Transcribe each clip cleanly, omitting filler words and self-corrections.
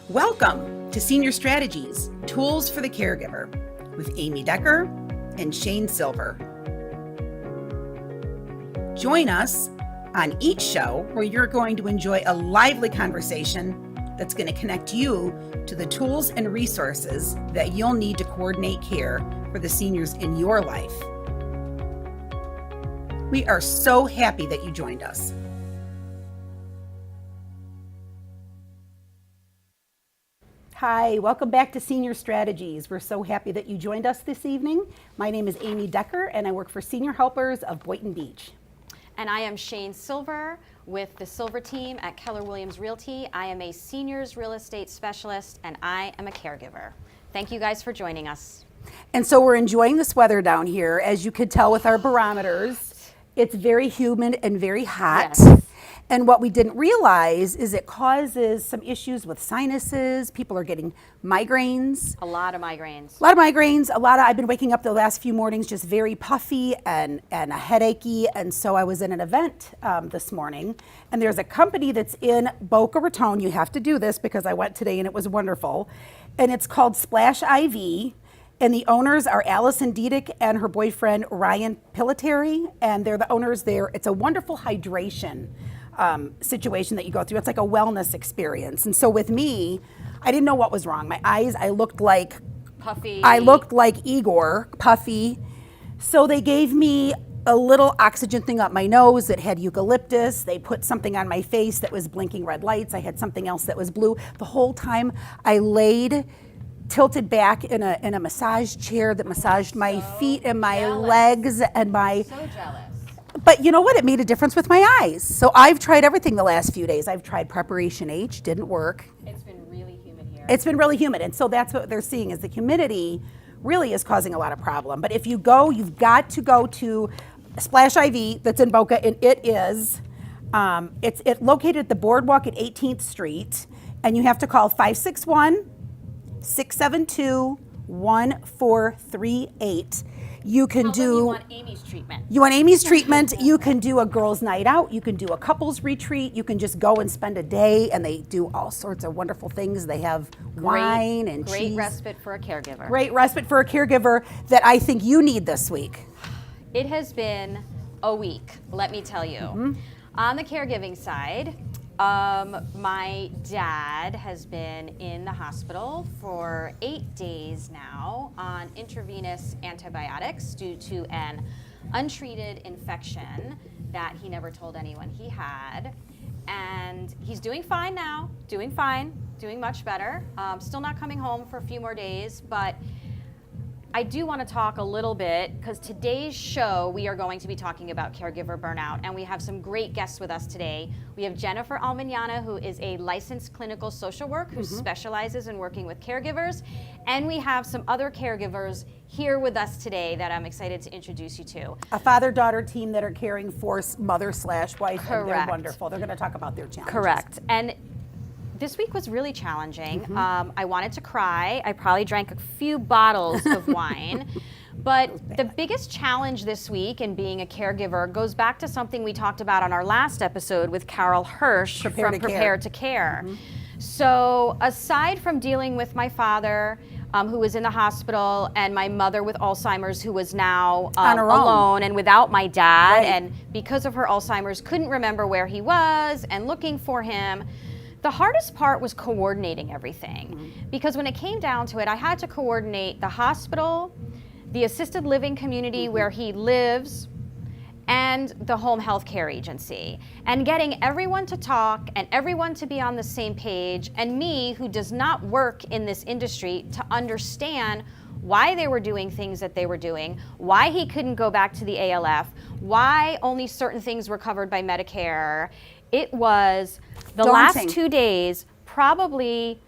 Welcome to Senior Strategies, Tools for the Caregiver with Amy Decker and Shane Silver. Join us on each show where you're going to enjoy a lively conversation that's going to connect you to the tools and resources that you'll need to coordinate care for the seniors in your life. We are so happy that you joined us. Hi, welcome back to Senior Strategies. We're so happy that you joined us this evening. My name is Amy Decker and I work for Senior Helpers of Boynton Beach. And I am Shane Silver with the Silver team at Keller Williams Realty. I am a seniors real estate specialist and I am a caregiver. Thank you guys for joining us. And so we're enjoying this weather down here. As you could tell with our barometers, it's very humid and very hot. Yes. And what we didn't realize is it causes some issues with sinuses. People are getting migraines. A lot of migraines. I've been waking up the last few mornings just very puffy and headachy. And so I was in an event this morning, and there's a company that's in Boca Raton. You have to do this because I went today and it was wonderful. And it's called Splash IV. And the owners are Allison Diedick and her boyfriend Ryan Pilitary, and they're the owners there. It's a wonderful hydration situation that you go through. It's like a wellness experience. And so with me, I didn't know what was wrong. My eyes, I looked like puffy. I looked like Igor, puffy. So they gave me a little oxygen thing up my nose that had eucalyptus. They put something on my face that was blinking red lights. I had something else that was blue. The whole time I laid tilted back in a massage chair that massaged my feet and my legs and my... So jealous. But you know what? It made a difference with my eyes. So I've tried everything the last few days. I've tried Preparation H, didn't work. It's been really humid here. It's been really humid. And so that's what they're seeing is the humidity really is causing a lot of problem. But if you go, you've got to go to Splash IV that's in Boca, and it is, it's located at the boardwalk at 18th Street, and you have to call 561-672-1438. You can do. You want Amy's treatment. You want Amy's treatment. You can do a girls' night out. You can do a couples retreat. You can just go and spend a day, and they do all sorts of wonderful things. They have wine and cheese. Great respite for a caregiver. Great respite for a caregiver that I think you need this week. It has been a week, let me tell you. Mm-hmm. On the caregiving side, my dad has been in the hospital for 8 days now on intravenous antibiotics due to an untreated infection that he never told anyone he had. And he's doing fine now, doing much better. Still not coming home for a few more days, but I do want to talk a little bit because today's show we are going to be talking about caregiver burnout, and we have some great guests with us today. We have Jennifer Alminana, who is a licensed clinical social worker who specializes in working with caregivers, and we have some other caregivers here with us today that I'm excited to introduce you to. A father-daughter team that are caring for mother/wife, and they're Correct. wonderful. They're going to talk about their challenges. Correct. And this week was really challenging. I wanted to cry. I probably drank a few bottles of wine. But the biggest challenge this week in being a caregiver goes back to something we talked about on our last episode with Carol Hirsch from Prepare to Care. So aside from dealing with my father, who was in the hospital, and my mother with Alzheimer's, who was now alone and without my dad, and because of her Alzheimer's, couldn't remember where he was and looking for him. The hardest part was coordinating everything, because when it came down to it, I had to coordinate the hospital, the assisted living community where he lives, and the home health care agency, and getting everyone to talk and everyone to be on the same page, and me, who does not work in this industry, to understand why they were doing things that they were doing, why he couldn't go back to the ALF, why only certain things were covered by Medicare. It was the last 2 days, probably,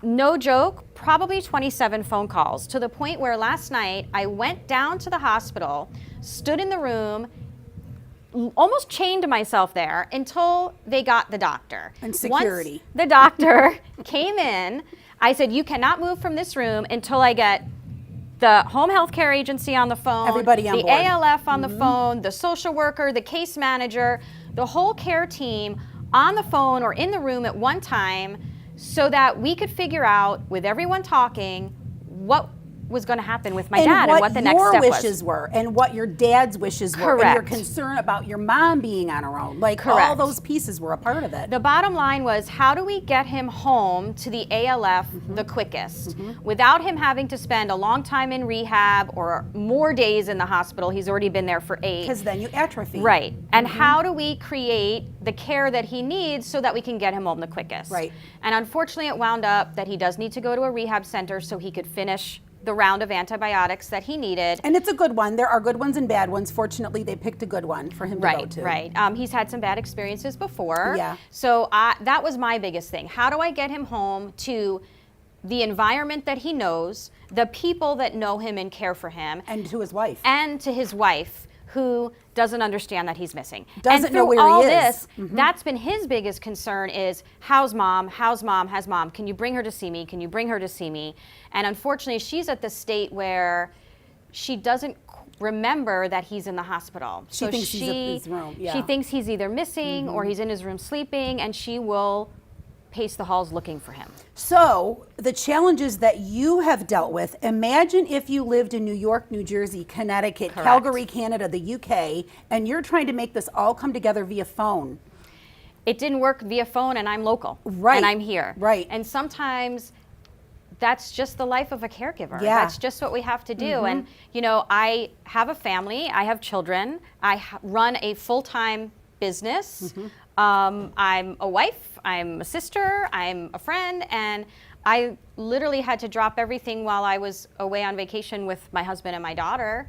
no joke, probably 27 phone calls, to the point where last night I went down to the hospital, stood in the room, almost chained myself there until they got the doctor. And security. Once the doctor came in, I said, you cannot move from this room until I get the home health care agency on the phone, everybody on the board. ALF on the phone, the social worker, the case manager, the whole care team on the phone or in the room at one time so that we could figure out, with everyone talking, what was going to happen with my and dad and what the next step your was. wishes were, and what your dad's wishes were, Correct. and your concern about your mom being on her own. Like, all Correct. those pieces were a part of it. The bottom line was, how do we get him home to the ALF the quickest without him having to spend a long time in rehab or more days in the hospital? He's already been there for 8. Because then you atrophy. Right. And how do we create the care that he needs so that we can get him home the quickest? Right. And unfortunately, it wound up that he does need to go to a rehab center so he could finish the round of antibiotics that he needed. And it's a good one. There are good ones and bad ones. Fortunately, they picked a good one for him to go to. Right. He's had some bad experiences before. Yeah. So that was my biggest thing. How do I get him home to the environment that he knows, the people that know him and care for him, And to his wife. and to his wife, who doesn't understand that he's missing. Doesn't and know through where he all is. this, that's been his biggest concern is, how's mom? How's mom? Has mom? Can you bring her to see me? Can you bring her to see me? And unfortunately, she's at the state where she doesn't remember that he's in the hospital. She thinks he's in his room, yeah. She thinks he's either missing or he's in his room sleeping, and she will pace the halls looking for him. So, the challenges that you have dealt with, imagine if you lived in New York, New Jersey, Connecticut, Correct. Calgary, Canada, the UK, and you're trying to make this all come together via phone. It didn't work via phone, and I'm local. Right. And I'm here. Right. And sometimes that's just the life of a caregiver. Yeah. That's just what we have to do. And, you know, I have a family, I have children, I run a full-time business. I'm a wife, I'm a sister, I'm a friend, and I literally had to drop everything while I was away on vacation with my husband and my daughter.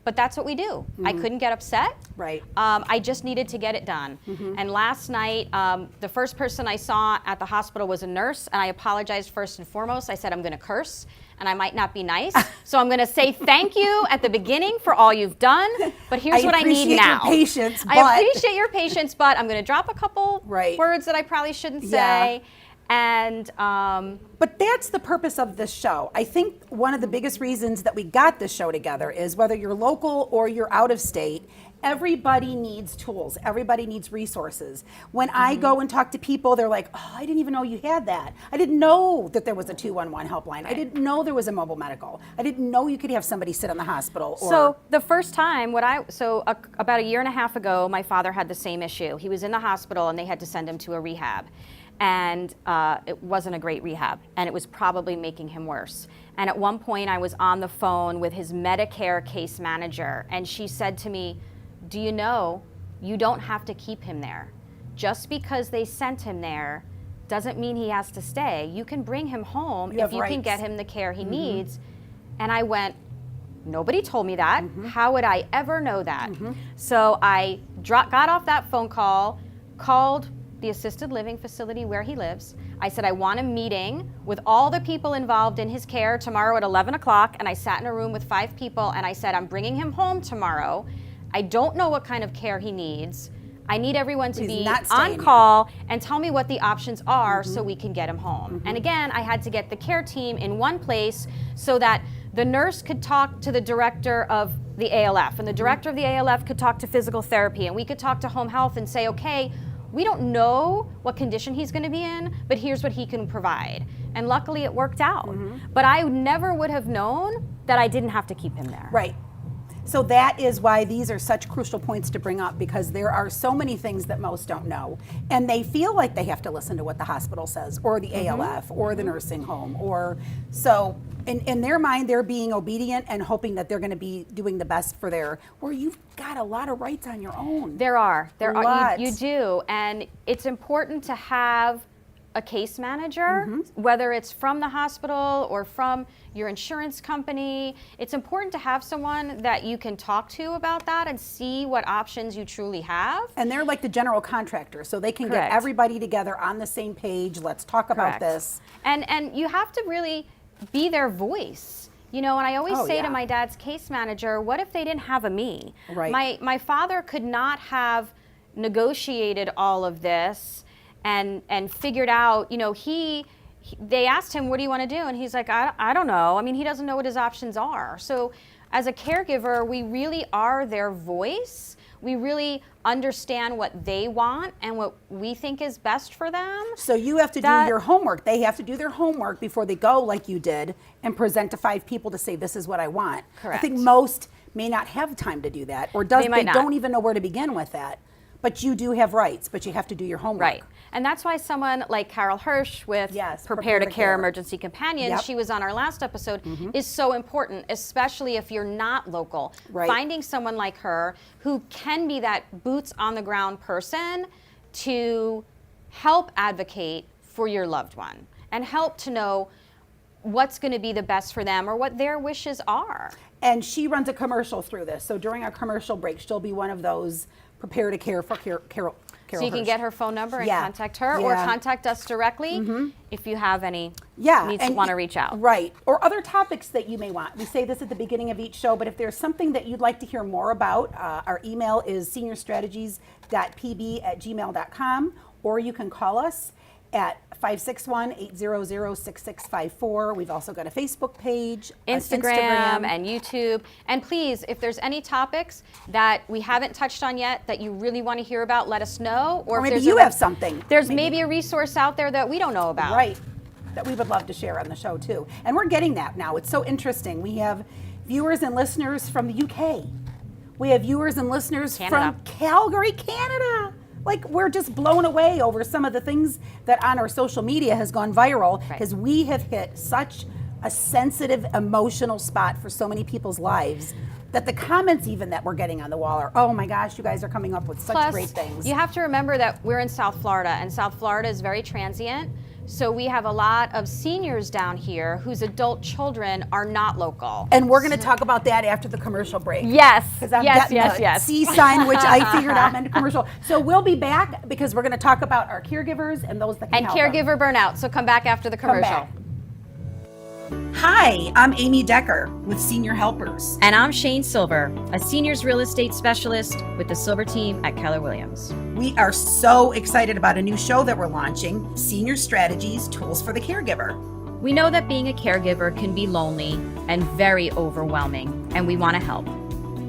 But that's what we do. I couldn't get upset. Right. I just needed to get it done. And last night, the first person I saw at the hospital was a nurse, and I apologized first and foremost. I said, I'm going to curse, and I might not be nice. So I'm going to say thank you at the beginning for all you've done, but here's what I need now. I appreciate your patience, I but- appreciate your patience, but I'm going to drop a couple Right. words that I probably shouldn't Yeah. say. And But that's the purpose of this show. I think one of the biggest reasons that we got this show together is whether you're local or you're out of state, everybody needs tools. Everybody needs resources. When I go and talk to people, they're like, oh, I didn't even know you had that. I didn't know that there was a 211 helpline. I didn't know there was a mobile medical. I didn't know you could have somebody sit in the hospital. Or, so the first time, about a year and a half ago, my father had the same issue. He was in the hospital and they had to send him to a rehab. And it wasn't a great rehab, and it was probably making him worse. And at one point, I was on the phone with his Medicare case manager, and she said to me, do you know, you don't have to keep him there. Just because they sent him there doesn't mean he has to stay. You can bring him home if you can get him the care he needs. And I went, nobody told me that. How would I ever know that? So I got off that phone call, called the assisted living facility where he lives. I said, I want a meeting with all the people involved in his care tomorrow at 11 o'clock. And I sat in a room with 5 people and I said, I'm bringing him home tomorrow. I don't know what kind of care he needs. I need everyone to be on call and tell me what the options are so we can get him home. And again, I had to get the care team in one place so that the nurse could talk to the director of the ALF, and the director of the ALF could talk to physical therapy, and we could talk to home health and say, okay, we don't know what condition he's going to be in, but here's what he can provide. And luckily it worked out. But I never would have known that I didn't have to keep him there. Right. So that is why these are such crucial points to bring up, because there are so many things that most don't know. And they feel like they have to listen to what the hospital says, or the ALF, or the nursing home, or so in their mind, they're being obedient and hoping that they're going to be doing the best for where you've got a lot of rights on your own. There are. Lots. You do. And it's important to have a case manager, whether it's from the hospital or from your insurance company. It's important to have someone that you can talk to about that and see what options you truly have. And they're like the general contractor, so they can Correct. get everybody together on the same page. Let's talk about Correct. this. And you have to really be their voice. You know, and I always say yeah. to my dad's case manager, what if they didn't have a me? Right. My father could not have negotiated all of this and figured out, you know, they asked him, what do you want to do? And he's like, I don't know. I mean, he doesn't know what his options are. So as a caregiver, we really are their voice. we really understand what they want and what we think is best for them. So you have to do your homework. They have to do their homework before they go, like you did, and present to 5 people to say, this is what I want. Correct. I think most may not have time to do that, or they don't even know where to begin with that. But you do have rights, but you have to do your homework. Right. And that's why someone like Carol Hirsch with Prepare to Care Emergency Companions, she was on our last episode, is so important, especially if you're not local. Right. Finding someone like her who can be that boots on the ground person to help advocate for your loved one and help to know what's going to be the best for them or what their wishes are. And she runs a commercial through this. So during our commercial break, she'll be one of those Prepare to Care for Carol. So you can get her phone number and contact her, or contact us directly if you have any needs to want to reach out. Right, or other topics that you may want. We say this at the beginning of each show, but if there's something that you'd like to hear more about, our email is seniorstrategies.pb@gmail.com, or you can call us at 561-800-6654. We've also got a Facebook page, Instagram and YouTube. And please, if there's any topics that we haven't touched on yet that you really want to hear about, let us know. Or maybe you have something. There's maybe a resource out there that we don't know about. Right, that we would love to share on the show too. And we're getting that now. It's so interesting. We have viewers and listeners from the UK. We have viewers and listeners from Calgary, Canada. Like, we're just blown away over some of the things that on our social media has gone viral, because we have hit such a sensitive, emotional spot for so many people's lives that the comments even that we're getting on the wall are, oh my gosh, you guys are coming up with such great things. You have to remember that we're in South Florida, and South Florida is very transient. So we have a lot of seniors down here whose adult children are not local. And we're going to talk about that after the commercial break. Yes, because I'm getting the C sign, which I figured out meant a commercial. So we'll be back because we're going to talk about our caregivers and those that can help caregiver burnout. So come back after the commercial. Hi, I'm Amy Decker with Senior Helpers. And I'm Shane Silver, a seniors real estate specialist with the Silver team at Keller Williams. We are so excited about a new show that we're launching, Senior Strategies, Tools for the Caregiver. We know that being a caregiver can be lonely and very overwhelming, and we want to help.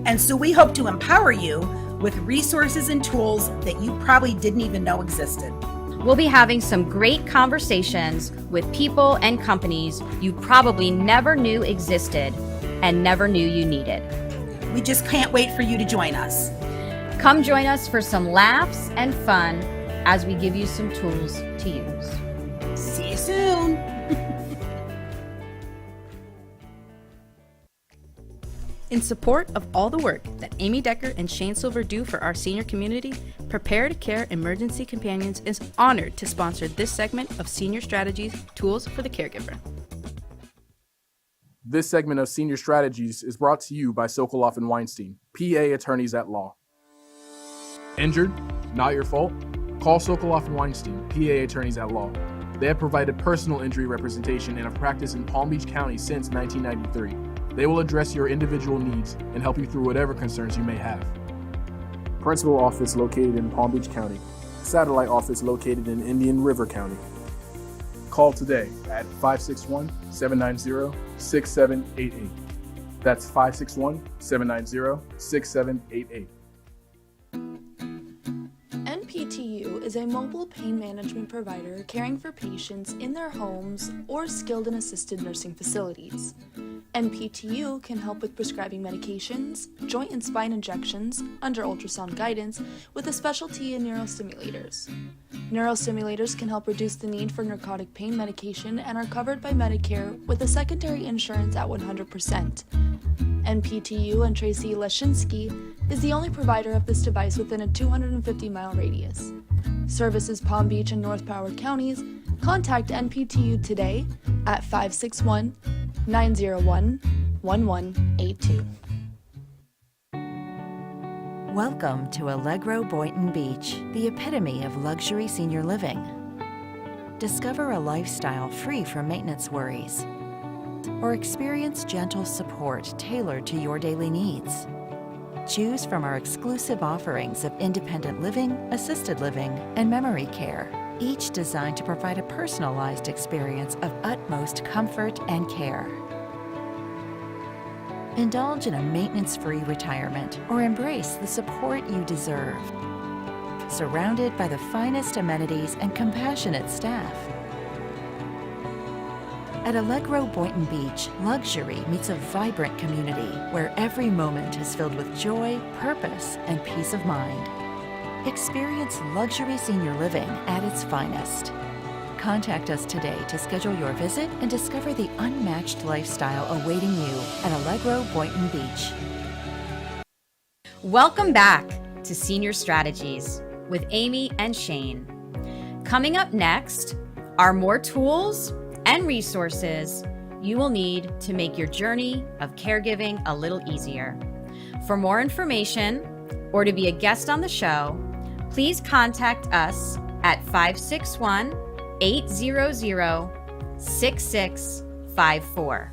And so we hope to empower you with resources and tools that you probably didn't even know existed. We'll be having some great conversations with people and companies you probably never knew existed and never knew you needed. We just can't wait for you to join us. Come join us for some laughs and fun as we give you some tools to use. See you soon. In support of all the work that Amy Decker and Shane Silver do for our senior community, Prepare to Care Emergency Companions is honored to sponsor this segment of Senior Strategies, Tools for the Caregiver. This segment of Senior Strategies is brought to you by Sokoloff and Weinstein, PA Attorneys at Law. Injured? Not your fault? Call Sokoloff and Weinstein, PA Attorneys at Law. They have provided personal injury representation and have practiced in Palm Beach County since 1993. They will address your individual needs and help you through whatever concerns you may have. Principal office located in Palm Beach County. Satellite office located in Indian River County. Call today at 561-790-6788. That's 561-790-6788. NPTU is a mobile pain management provider caring for patients in their homes or skilled and assisted nursing facilities. NPTU can help with prescribing medications, joint and spine injections, under ultrasound guidance, with a specialty in neurostimulators. Neurostimulators can help reduce the need for narcotic pain medication and are covered by Medicare with a secondary insurance at 100%. NPTU and Tracy Leshinsky is the only provider of this device within a 250-mile radius. Services Palm Beach and North Broward counties. Contact NPTU today at 561-901-1182. Welcome to Allegro Boynton Beach, the epitome of luxury senior living. Discover a lifestyle free from maintenance worries, or experience gentle support tailored to your daily needs. Choose from our exclusive offerings of independent living, assisted living, and memory care, each designed to provide a personalized experience of utmost comfort and care. Indulge in a maintenance-free retirement or embrace the support you deserve. Surrounded by the finest amenities and compassionate staff. At Allegro Boynton Beach, luxury meets a vibrant community where every moment is filled with joy, purpose, and peace of mind. Experience luxury senior living at its finest. Contact us today to schedule your visit and discover the unmatched lifestyle awaiting you at Allegro Boynton Beach. Welcome back to Senior Strategies with Amy and Shane. Coming up next are more tools and resources you will need to make your journey of caregiving a little easier. For more information or to be a guest on the show, please contact us at 561-800-6654.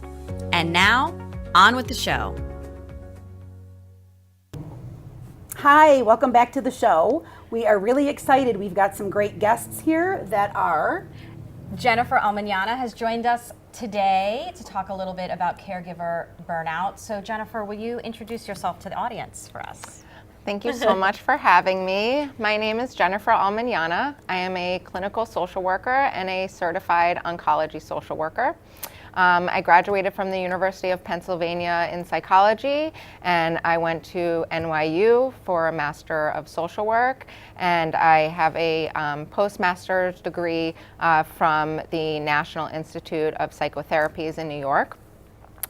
And now, on with the show. Hi, welcome back to the show. We are really excited. We've got some great guests here that are... Jennifer Alminana has joined us today to talk a little bit about caregiver burnout. So Jennifer, will you introduce yourself to the audience for us? Thank you so much for having me. My name is Jennifer Alminana. I am a clinical social worker and a certified oncology social worker. I graduated from the University of Pennsylvania in psychology, and I went to NYU for a Master of Social Work, and I have a postmaster's degree from the National Institute of Psychotherapies in New York.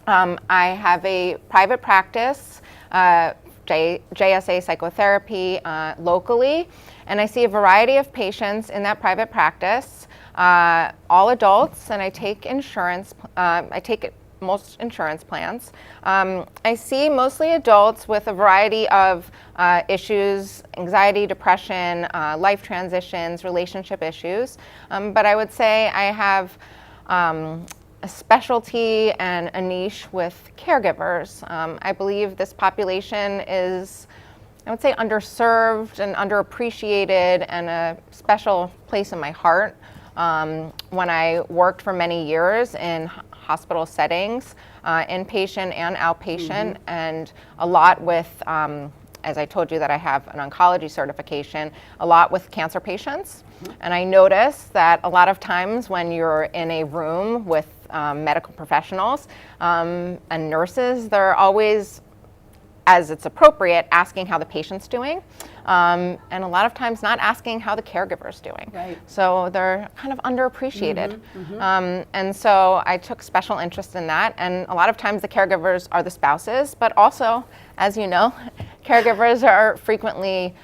I have a private practice, JSA Psychotherapy locally, and I see a variety of patients in that private practice. All adults, and I take insurance. I take most insurance plans. I see mostly adults with a variety of issues: anxiety, depression, life transitions, relationship issues. But I would say I have a specialty and a niche with caregivers. I believe this population is, I would say, underserved and underappreciated, and a special place in my heart. When I worked for many years in hospital settings, inpatient and outpatient, and a lot with, as I told you that I have an oncology certification, a lot with cancer patients. And I noticed that a lot of times when you're in a room with medical professionals and nurses, they're always, as it's appropriate, asking how the patient's doing, and a lot of times not asking how the caregiver's doing. Right. So they're kind of underappreciated. And so I took special interest in that, and a lot of times the caregivers are the spouses, but also, as you know, caregivers are frequently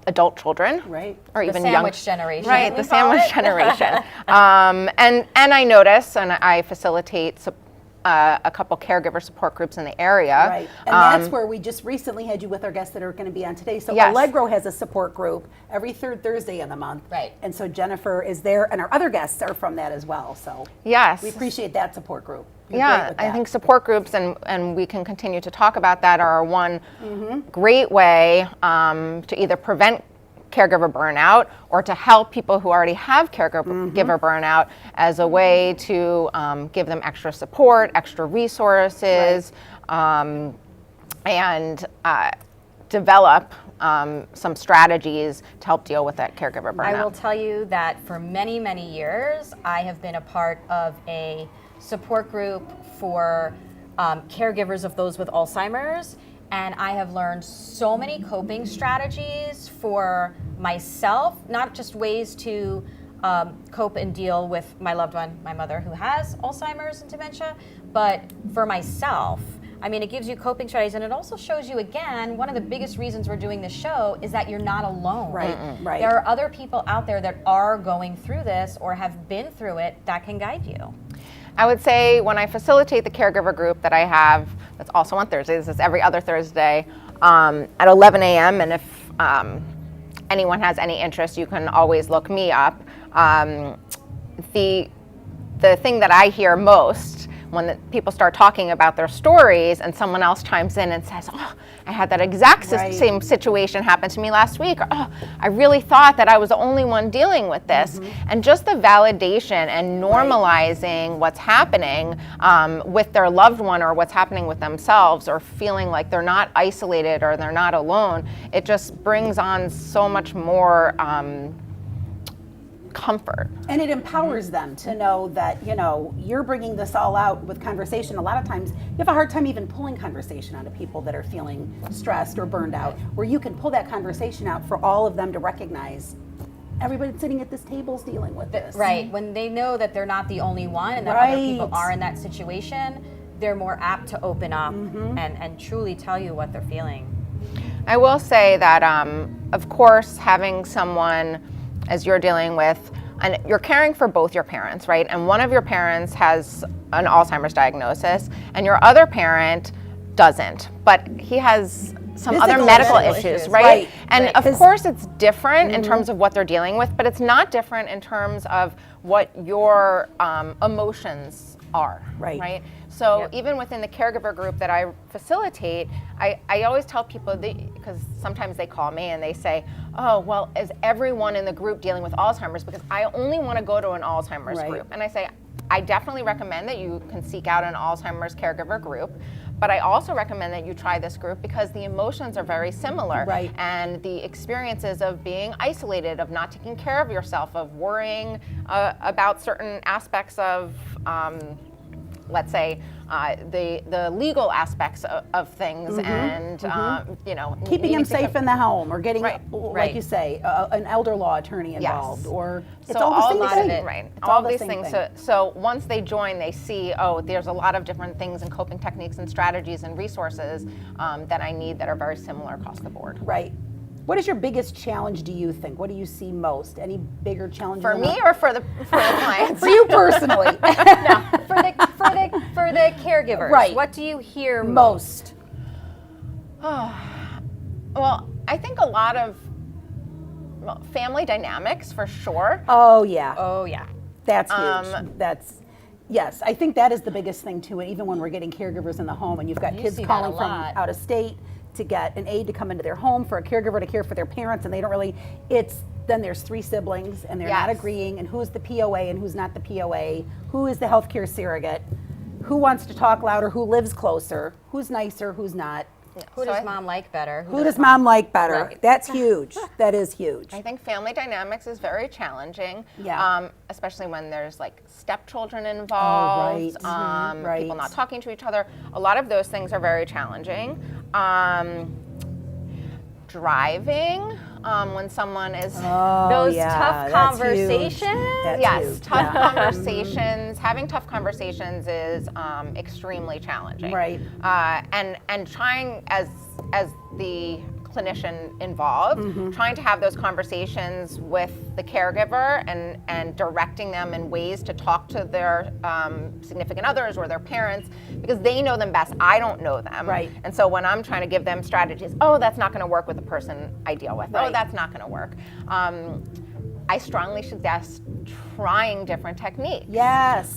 adult children, Right. or The even sandwich generation. Right, we the call sandwich it. generation. And I notice, and I facilitate a couple caregiver support groups in the area. Right, and that's where we just recently had you with our guests that are going to be on today. So Yes. Allegro has a support group every third Thursday of the month. Right. And so Jennifer is there, and our other guests are from that as well. So Yes. we appreciate that support group. You're great Yeah, with I that. think support groups, and we can continue to talk about that, are one great way to either prevent caregiver burnout or to help people who already have caregiver burnout as a way to give them extra support, extra resources, and develop some strategies to help deal with that caregiver burnout. I will tell you that for many, many years, I have been a part of a support group for caregivers of those with Alzheimer's, and I have learned so many coping strategies for myself, not just ways to cope and deal with my loved one, my mother, who has Alzheimer's and dementia, but for myself. I mean, it gives you coping strategies, and it also shows you, again, one of the biggest reasons we're doing this show is that you're not alone. Right, right. There are other people out there that are going through this or have been through it that can guide you. I would say when I facilitate the caregiver group that I have, that's also on Thursdays, it's every other Thursday at 11 a.m. And if anyone has any interest, you can always look me up. The thing that I hear most when people start talking about their stories and someone else chimes in and says, oh, I had that exact same situation happen to me last week, or oh, I really thought that I was the only one dealing with this. And just the validation and normalizing what's happening with their loved one or what's happening with themselves, or feeling like they're not isolated or they're not alone, it just brings on so much more comfort. And it empowers them to know that, you know, you're bringing this all out with conversation. A lot of times you have a hard time even pulling conversation out of people that are feeling stressed or burned out, where you can pull that conversation out for all of them to recognize everybody sitting at this table is dealing with this. Right. When they know that they're not the only one and that other people are in that situation, they're more apt to open up and truly tell you what they're feeling. I will say that, of course, having someone as you're dealing with, and you're caring for both your parents, right? And one of your parents has an Alzheimer's diagnosis and your other parent doesn't, but he has some other medical issues, right? And of course it's different in terms of what they're dealing with, but it's not different in terms of what your emotions are, right? So even within the caregiver group that I facilitate, I always tell people, because sometimes they call me and they say, oh, well, is everyone in the group dealing with Alzheimer's? Because I only want to go to an Alzheimer's group. And I say, I definitely recommend that you can seek out an Alzheimer's caregiver group, but I also recommend that you try this group because the emotions are very similar. And the experiences of being isolated, of not taking care of yourself, of worrying about certain aspects of let's say, the legal aspects of things, and you know, keeping them safe in the home, or getting, like you say, an elder law attorney involved, or it's so all the same thing. Right, all these things. So once they join, they see, oh, there's a lot of different things and coping techniques and strategies and resources that I need that are very similar across the board. Right. What is your biggest challenge, do you think? What do you see most? Any bigger challenges? For me or for the clients? For you personally. No, for the caregivers. Right. What do you hear most? Well, I think a lot of family dynamics, for sure. Oh yeah. Oh yeah. That's huge. Yes, I think that is the biggest thing too. Even when we're getting caregivers in the home, and you've got kids calling from out of state to get an aide to come into their home for a caregiver to care for their parents, and they don't really, then there's 3 siblings and they're not agreeing, and who's the POA and who's not the POA, who is the healthcare surrogate, who wants to talk louder, who lives closer, who's nicer, who's not. Who does mom like better? Who does mom like better? Right. That's huge. That is huge. I think family dynamics is very challenging, especially when there's like stepchildren involved, people not talking to each other. A lot of those things are very challenging. Driving, when someone is those tough conversations. Tough conversations. Having tough conversations is extremely challenging. Right. And trying as the clinician involved, trying to have those conversations with the caregiver and directing them in ways to talk to their significant others or their parents, because they know them best. I don't know them. Right. And so when I'm trying to give them strategies, oh, that's not going to work with the person I deal with. Oh, that's not going to work. I strongly suggest trying different techniques. Yes.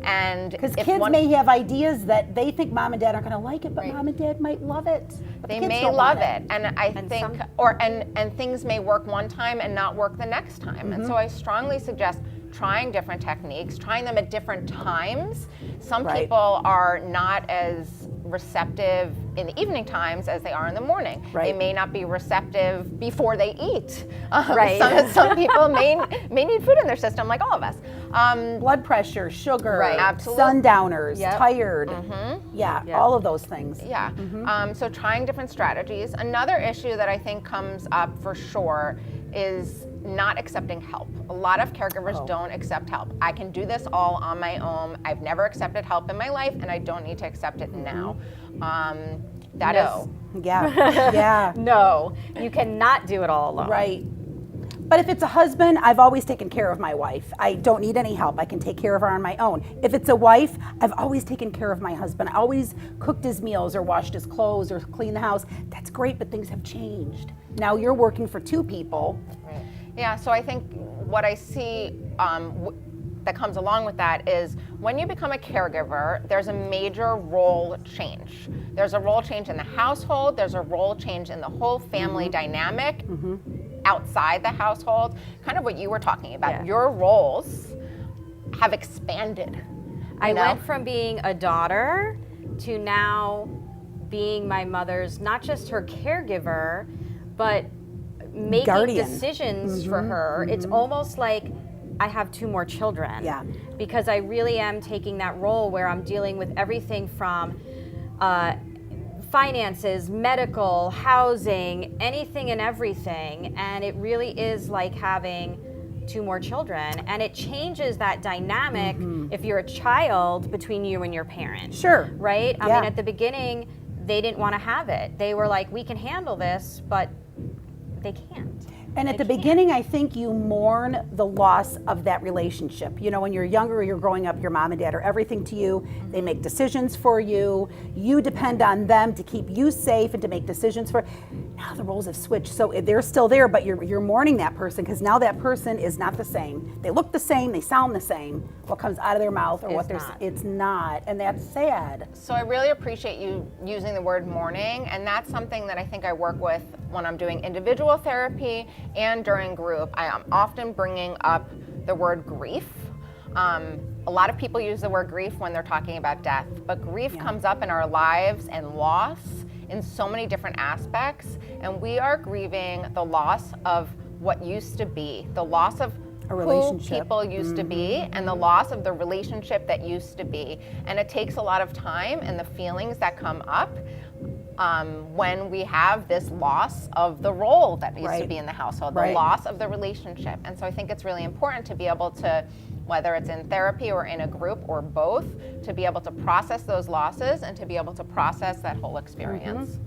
And because kids may have ideas that they think mom and dad aren't going to like it, but mom and dad might love it. They may love it, and I think, and things may work one time and not work the next time. And so I strongly suggest trying different techniques, trying them at different times. Some people are not as receptive in the evening times as they are in the morning. They may not be receptive before they eat. Some people may need food in their system, like all of us. Blood pressure, sugar, sundowners, tired. All of those things. So trying different strategies. Another issue that I think comes up for sure is not accepting help. A lot of caregivers don't accept help. I can do this all on my own. I've never accepted help in my life, and I don't need to accept it now. That is. No, you cannot do it all alone. Right. But if it's a husband, I've always taken care of my wife. I don't need any help. I can take care of her on my own. If it's a wife, I've always taken care of my husband. I always cooked his meals or washed his clothes or cleaned the house. That's great, but things have changed. Now you're working for 2 people. Yeah, so I think what I see that comes along with that is when you become a caregiver, there's a major role change. There's a role change in the household, there's a role change in the whole family dynamic outside the household, kind of what you were talking about. Yeah. Your roles have expanded. I went from being a daughter to now being my mother's, not just her caregiver, but making Guardian. decisions for her. It's almost like I have 2 more children. Yeah. Because I really am taking that role where I'm dealing with everything from finances, medical, housing, anything and everything. And it really is like having 2 more children. And it changes that dynamic if you're a child between you and your parent. Sure. Right? I Yeah. mean, at the beginning, they didn't want to have it. They were like, we can handle this, but they can't. And at the beginning, I think you mourn the loss of that relationship. You know, when you're younger, you're growing up, your mom and dad are everything to you. They make decisions for you. You depend on them to keep you safe and to make decisions for. Now the roles have switched. So they're still there, but you're mourning that person because now that person is not the same. They look the same, they sound the same. What comes out of their mouth or what they're it's not. And that's sad. So I really appreciate you using the word mourning, and that's something that I think I work with when I'm doing individual therapy and during group. I am often bringing up the word grief. A lot of people use the word grief when they're talking about death, but grief comes up in our lives and loss in so many different aspects, and we are grieving the loss of what used to be, the loss of who people used to be, and the loss of the relationship that used to be. And it takes a lot of time and the feelings that come up when we have this loss of the role that used to be in the household, the loss of the relationship. And so I think it's really important to be able to, whether it's in therapy or in a group or both, to be able to process those losses and to be able to process that whole experience.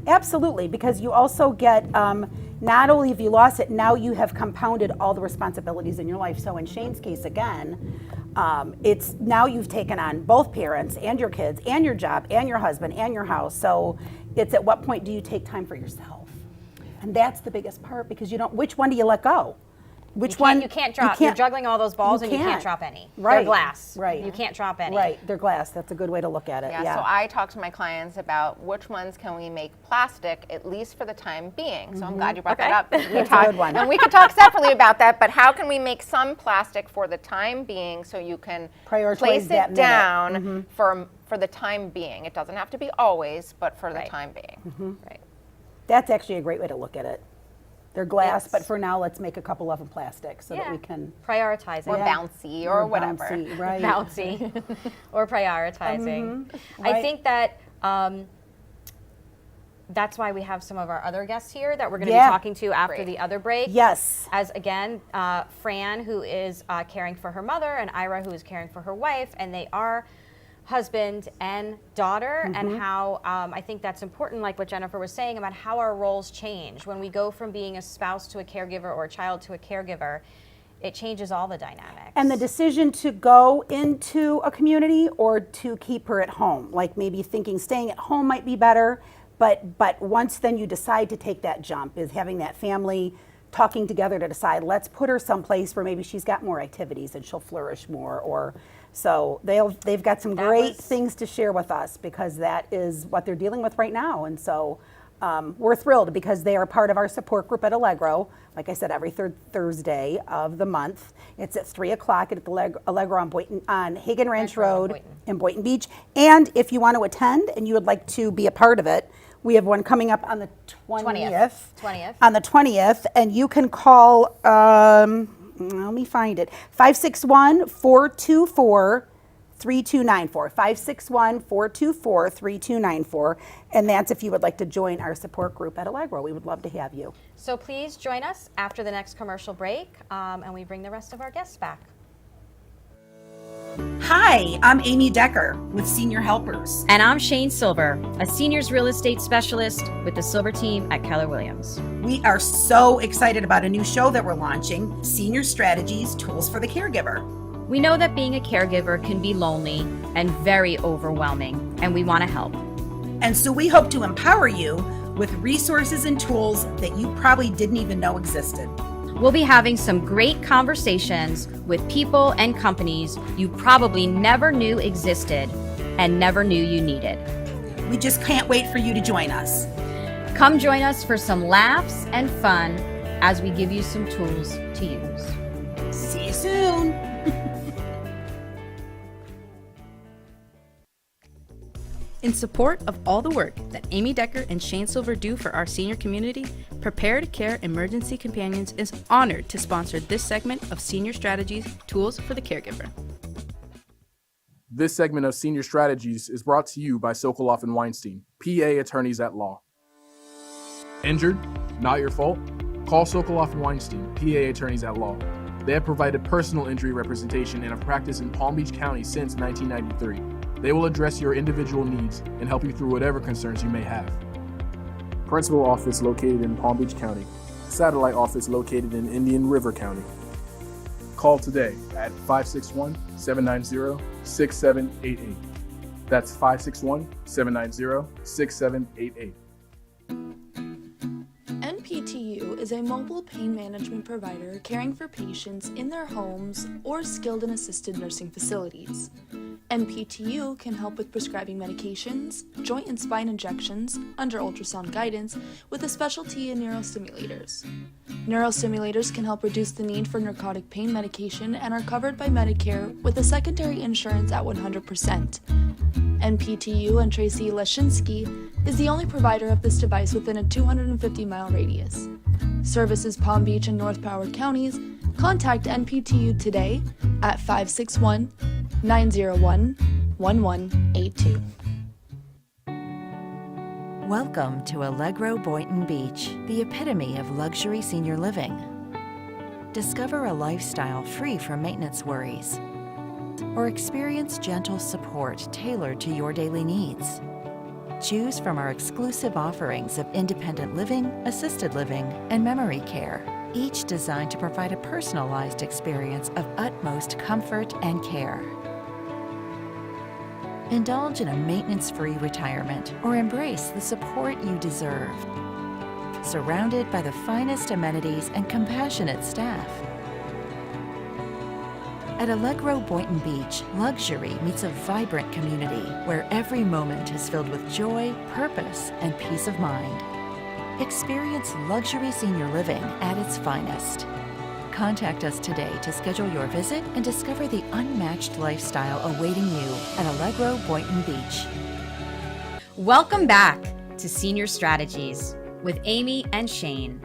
Absolutely, because you also get, not only have you lost it, now you have compounded all the responsibilities in your life. So in Shane's case again, it's now you've taken on both parents and your kids and your job and your husband and your house. So it's at what point do you take time for yourself? And that's the biggest part, because you don't, which one do you let go? Which one? You can't drop. You're juggling all those balls and you can't drop any. Right. They're glass. Right. You can't drop any. Right. They're glass. That's a good way to look at it. Yeah, so I talk to my clients about which ones can we make plastic, at least for the time being. So I'm glad you brought that up. That's a good one. And we could talk separately about that, but how can we make some plastic for the time being so you can place it down for the time being? It doesn't have to be always, but for the time being. Right. That's actually a great way to look at it. They're glass, but for now, let's make a couple of them plastic so that we can prioritizing. Or bouncy or whatever. Bouncy, right. Bouncy or prioritizing. Right. I think that that's why we have some of our other guests here that we're going to be talking to after the other break. Yes. As again, Fran, who is caring for her mother, and Ira, who is caring for her wife, and they are husband and daughter, and how I think that's important, like what Jennifer was saying about how our roles change. When we go from being a spouse to a caregiver or a child to a caregiver, it changes all the dynamics. And the decision to go into a community or to keep her at home, like maybe thinking staying at home might be better, but once then you decide to take that jump, is having that family talking together to decide, let's put her someplace where maybe she's got more activities and she'll flourish more, or so they've got some great things to share with us, because that is what they're dealing with right now. And so we're thrilled because they are part of our support group at Allegro. Like I said, every third Thursday of the month. It's at 3 o'clock at the Allegro on Hagen Ranch Road in Boynton Beach. And if you want to attend and you would like to be a part of it, we have one coming up on the 20th. 20th. On the 20th, and you can call, let me find it, 561-424-3294, 561-424-3294, and that's if you would like to join our support group at Allegro. We would love to have you. So please join us after the next commercial break, and we bring the rest of our guests back. Hi, I'm Amy Decker with Senior Helpers. And I'm Shane Silver, a seniors real estate specialist with the Silver team at Keller Williams. We are so excited about a new show that we're launching, Senior Strategies, Tools for the Caregiver. We know that being a caregiver can be lonely and very overwhelming, and we want to help. And so we hope to empower you with resources and tools that you probably didn't even know existed. We'll be having some great conversations with people and companies you probably never knew existed and never knew you needed. We just can't wait for you to join us. Come join us for some laughs and fun as we give you some tools to use. See you soon. In support of all the work that Amy Decker and Shane Silver do for our senior community, Prepare to Care Emergency Companions is honored to sponsor this segment of Senior Strategies, Tools for the Caregiver. This segment of Senior Strategies is brought to you by Sokoloff and Weinstein, PA attorneys at law. Injured? Not your fault? Call Sokoloff and Weinstein, PA attorneys at law. They have provided personal injury representation and have practiced in Palm Beach County since 1993. They will address your individual needs and help you through whatever concerns you may have. Principal office located in Palm Beach County. Satellite office located in Indian River County. Call today at 561-790-6788. That's 561-790-6788. NPTU is a mobile pain management provider caring for patients in their homes or skilled and assisted nursing facilities. NPTU can help with prescribing medications, joint and spine injections, under ultrasound guidance, with a specialty in neurostimulators. Neurostimulators can help reduce the need for narcotic pain medication and are covered by Medicare with a secondary insurance at 100%. NPTU and Tracy Leshinsky is the only provider of this device within a 250-mile radius. Services Palm Beach and North Broward counties. Contact NPTU today at 561-901-1182. Welcome to Allegro Boynton Beach, the epitome of luxury senior living. Discover a lifestyle free from maintenance worries, or experience gentle support tailored to your daily needs. Choose from our exclusive offerings of independent living, assisted living, and memory care, each designed to provide a personalized experience of utmost comfort and care. Indulge in a maintenance-free retirement or embrace the support you deserve. Surrounded by the finest amenities and compassionate staff. At Allegro Boynton Beach, luxury meets a vibrant community where every moment is filled with joy, purpose, and peace of mind. Experience luxury senior living at its finest. Contact us today to schedule your visit and discover the unmatched lifestyle awaiting you at Allegro Boynton Beach. Welcome back to Senior Strategies with Amy and Shane.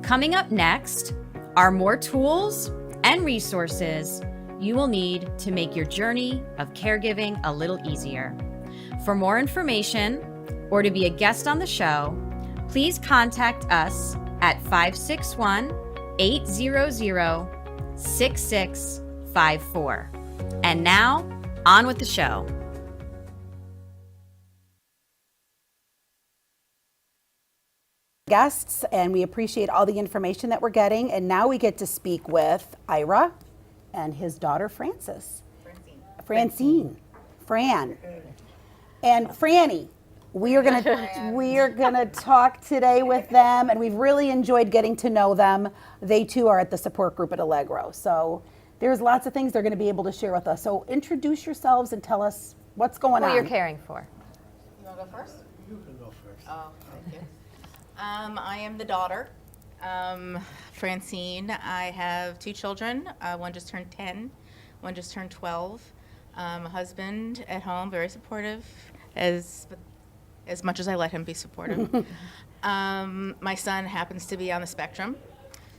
Coming up next are more tools and resources you will need to make your journey of caregiving a little easier. For more information or to be a guest on the show, please contact us at 561-800-6654. And now, on with the show. Guests, and we appreciate all the information that we're getting. And now we get to speak with Ira and his daughter Francine. Fran. And Franny. We are gonna talk today with them, and we've really enjoyed getting to know them. They too are at the support group at Allegro. So there's lots of things they're gonna be able to share with us. So introduce yourselves and tell us what's going on. Who you're caring for. You want to go first? You can go first. Oh, thank you. I am the daughter, Francine. I have two children. One just turned 10, one just turned 12. A husband at home, very supportive, as much as I let him be supportive. My son happens to be on the spectrum,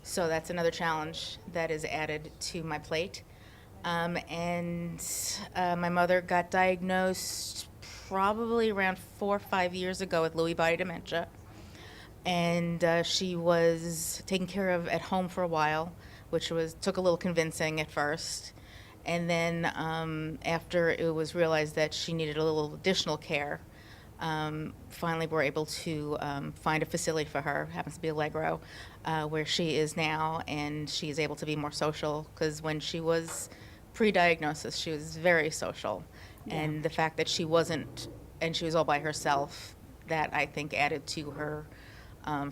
so that's another challenge that is added to my plate. And my mother got diagnosed probably around 4 or 5 years ago with Lewy body dementia. And she was taken care of at home for a while, which took a little convincing at first. And then after it was realized that she needed a little additional care, finally we're able to find a facility for her. It happens to be Allegro, where she is now, and she is able to be more social, because when she was pre-diagnosis, she was very social. Yeah. And the fact that she wasn't, and she was all by herself, that I think added to her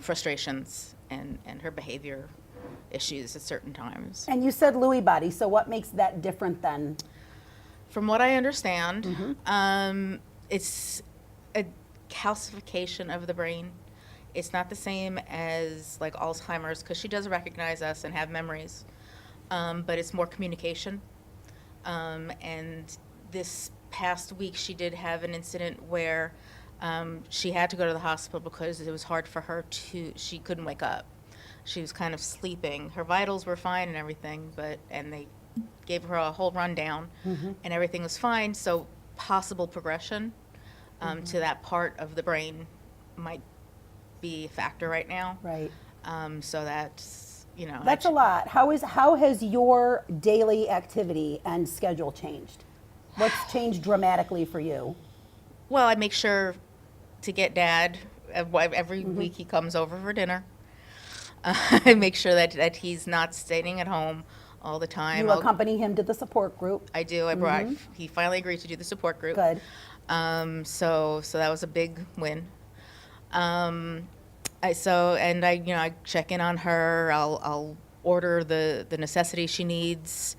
frustrations and her behavior issues at certain times. And you said Lewy body, so what makes that different then? From what I understand, it's a calcification of the brain. It's not the same as like Alzheimer's, because she does recognize us and have memories, but it's more communication. And this past week, she did have an incident where she had to go to the hospital because it was hard for her she couldn't wake up. She was kind of sleeping. Her vitals were fine and everything, and they gave her a whole rundown, and everything was fine. So possible progression to that part of the brain might be a factor right now. Right. So that's, That's a lot. How has your daily activity and schedule changed? What's changed dramatically for you? Well, I make sure to get Dad every week he comes over for dinner. I make sure that he's not staying at home all the time. You accompany him to the support group. I do. He finally agreed to do the support group. Good. So that was a big win. I check in on her. I'll order the necessities she needs.